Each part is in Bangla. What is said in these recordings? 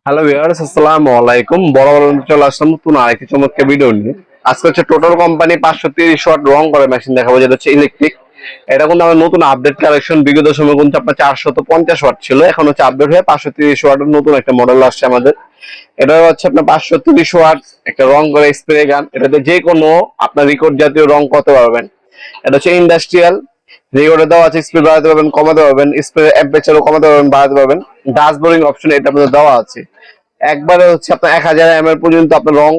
হ্যালো ভিউয়ার্স, আসসালামু আলাইকুম। বড় বড় চলে আসলাম নতুন আরেকটি চমৎকার ভিডিও নিয়ে। আজকে হচ্ছে টোটাল কোম্পানি 530 ওয়াট রং করে মেশিন দেখাবো, যেটা হচ্ছে ইলেকট্রিক। এটা কিন্তু আমার নতুন আপডেট কালেকশন। বিগত সময় কিন্তু আপনার 450 ওয়াট ছিল, এখন হচ্ছে আপডেট হয়ে 530 ওয়াটের নতুন একটা মডেল আসছে আমাদের। এটা হচ্ছে আপনার 530 ওয়াট একটা রং করে স্প্রে গান। এটাতে যে কোনো আপনার রেকর্ড জাতীয় রং করতে পারবেন। এটা হচ্ছে ইন্ডাস্ট্রিয়াল রেকর্ডে দেওয়া আছে, স্পিড বাড়াতে পারবেন, কমাতে পারবেন, স্প্রে টেম্পারেচারও কমাতে পারবেন, বাড়াতে পারবেন। ডাস্ট বোরিং অপশন এটা আপনাদের দেওয়া আছে। একবারে হচ্ছে আপনার 1000 ml পর্যন্ত আপনার রং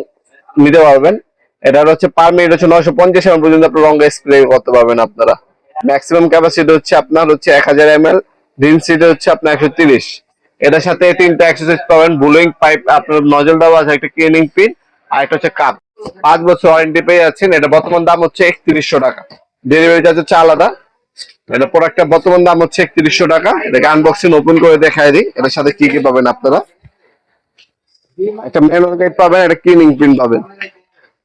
নিতে পারবেন। এটা হচ্ছে পার মিনিট হচ্ছে 950 ml পর্যন্ত আপনার রং স্প্রে করতে পারবেন আপনারা। ম্যাক্সিমাম ক্যাপাসিটি হচ্ছে আপনার হচ্ছে 1000 ml। ডেনসিটি হচ্ছে আপনার 130। এটার সাথে তিনটা অ্যাক্সেসরিজ পাবেন, বুলিং পাইপ, আপনার নজল দেওয়া আছে, একটা ক্লিনিং পিন, আর একটা হচ্ছে কাপ। 5 বছর ওয়ারেন্টি পেয়ে যাচ্ছেন। এটা বর্তমান দাম হচ্ছে 3100 টাকা। ডেলিভারি চার্জ হচ্ছে আলাদা। এটা প্রোডাক্টটা বর্তমান দাম হচ্ছে 3100 টাকা। এটাকে আনবক্সিং ওপেন করে দেখায় দিই। এটার সাথে কি কি পাবেন আপনারা। একটা ম্যানুয়াল গাইড পাবেন, একটা ক্লিনিং পিন পাবেন।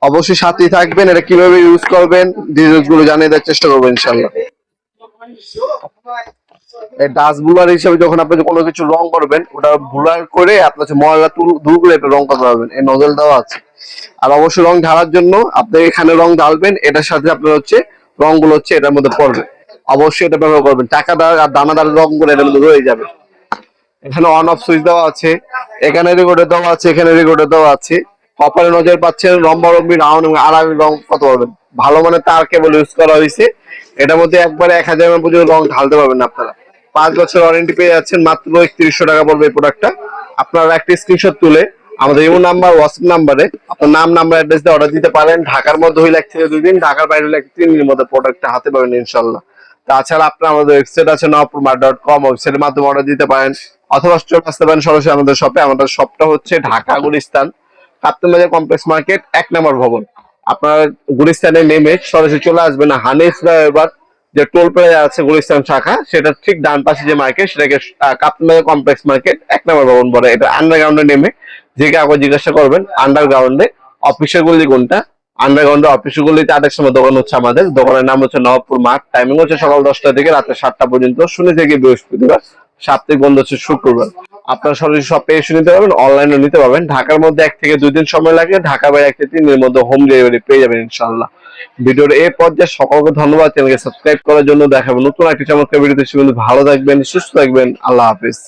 অবশ্যই সাথেই থাকবেন। এটা কিভাবে ইউজ করবেন ডিটেইলস গুলো জানিয়ে দেওয়ার চেষ্টা করবেন ইনশাআল্লাহ। এই ডাস্ট বুলার হিসেবে যখন আপনি কোনো কিছু রং করবেন, ওটা বুলার করে আপনার হচ্ছে ময়লা দূর করে একটা রং করতে পারবেন। এই নজল দেওয়া আছে। আর অবশ্যই রং ঢালার জন্য আপনি এখানে রং ঢালবেন, এটার সাথে আপনার হচ্ছে রংগুলো হচ্ছে এটার মধ্যে পড়বে। অবশ্যই এটা ব্যবহার করবেন। টাকাদার আর দানাদার রংগুলো এটার মধ্যে রয়ে যাবে। এখানে অন অফ সুইচ দেওয়া আছে, এখানে রেকর্ডে দেওয়া আছে, এখানে রেকর্ডে দেওয়া আছে। কপারে নজর পাচ্ছেন, লম্বি রাউন্ড এবং আড়াআড়ি রং কত পারবেন। ভালো মানে তার কেবল ইউজ করা হয়েছে। এটার মধ্যে একবারে 1000 ml পর্যন্ত রং ঢালতে পারবেন আপনারা। 5 বছর ওয়ারেন্টি পেয়ে যাচ্ছেন। মাত্র 3100 টাকা পড়বে এই প্রোডাক্টটা। আপনারা একটা স্ক্রিনশট তুলে আমাদের ইমো নাম্বার, হোয়াটসঅ্যাপ নাম্বারে আপনার নাম, নাম্বার, অ্যাড্রেস দিয়ে অর্ডার দিতে পারেন। ঢাকার মধ্যে হইলে 1 থেকে 2 দিন, ঢাকার বাইরে হইলে 3 দিনের মধ্যে প্রোডাক্টটা হাতে পাবেন ইনশাল্লাহ। তাছাড়া আপনার আমাদের ওয়েবসাইট আছে nawpurmart.com, ওয়েবসাইটের মাধ্যমে অর্ডার দিতে পারেন, অথবা চলে আসতে পারেন সরাসরি আমাদের শপে। আমাদের শপটা হচ্ছে ঢাকা গুলিস্তান কাপ্তান বাজার কমপ্লেক্স মার্কেট 1 নম্বর ভবন। আপনার গুলিস্তানে নেমে সরাসরি চলে আসবেন হানিফ ফ্লাইওভার যে টোল প্লাজা আছে গুলিস্তান শাখা, সেটা ঠিক ডান পাশে যে মার্কেট, সেটাকে কাপ্তান বাজার কমপ্লেক্স মার্কেট 1 নম্বর ভবন বলে। এটা আন্ডারগ্রাউন্ডে নেমে যে কাউকে জিজ্ঞাসা করবেন আন্ডারগ্রাউন্ডে অফিসের গুলি কোনটা। আন্ডারগ্রাউন্ডে অফিসের গুলিতে 8টার সময় দোকান হচ্ছে আমাদের। দোকানের নাম হচ্ছে নবাবপুর মাঠ। টাইমিং হচ্ছে সকাল 10টা থেকে রাতে 7টা পর্যন্ত, শনি থেকে বৃহস্পতিবার। সাপ্তাহিক বন্ধ হচ্ছে শুক্রবার। আপনারা সরাসরি সব এসে নিতে পারবেন, অনলাইনে নিতে পারবেন। ঢাকার মধ্যে 1 থেকে 2 দিন সময় লাগে, ঢাকা বাইরে 1 থেকে 3 দিনের মধ্যে হোম ডেলিভারি পেয়ে যাবেন ইনশাআল্লাহ। ভিডিওর এই পর্যায়ে সকলকে ধন্যবাদ। চ্যানেলকে সাবস্ক্রাইব করার জন্য। দেখাবো নতুন একটি চমৎকার ভিডিওতে। ভালো থাকবেন, সুস্থ থাকবেন। আল্লাহ হাফিজ।